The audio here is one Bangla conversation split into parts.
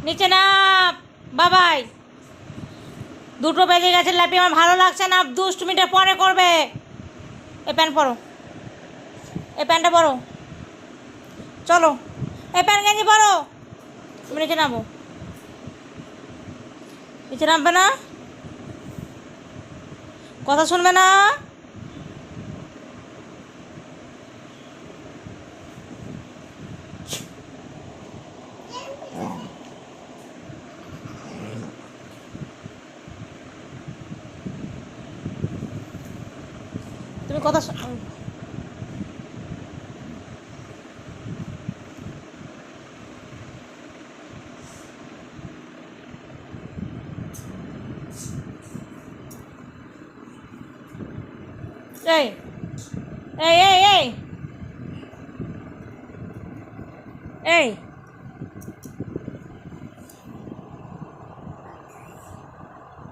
নিচে না বাবাই, 2টো বেজে গেছে, লাপি আমার ভালো লাগছে না, 2 মিনিট পরে করবে। এই প্যান্ট পরো, এই প্যান্টটা পরো, চলো এই প্যান্ট গেঞ্জি পরো। তুমি নিচে নামো, নিচে নামবে না, কথা শুনবে না। তুমি কথা এই এই এই এই এই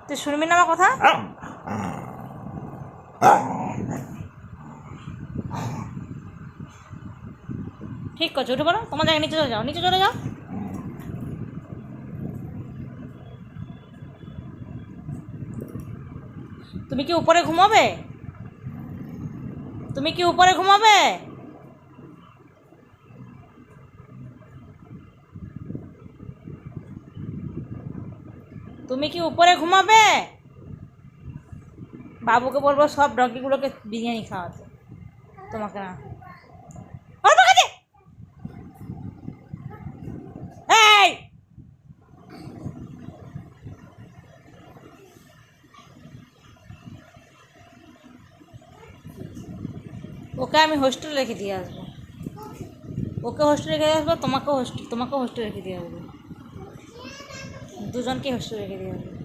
তুই শুনবি না আমার কথা? ঠিক করছো, উঠে পড়ো, তোমার জায়গায় নিচে চলে যাও, নিচে চলে যাও। তুমি কি উপরে ঘুমাবে? তুমি কি উপরে ঘুমাবে? তুমি কি উপরে ঘুমাবে? বাবুকে বলবো সব ডগিগুলোকে বিরিয়ানি খাওয়াতে, তোমাকে না। এই ওকে আমি হোস্টেলে রেখে দিয়ে আসবো, ওকে হোস্টেলে রেখে দিয়ে আসবো, তোমাকেও হোস্টেলে রেখে দিয়ে আসবো, দুজনকে হোস্টেলে রেখে দিয়ে আসবো।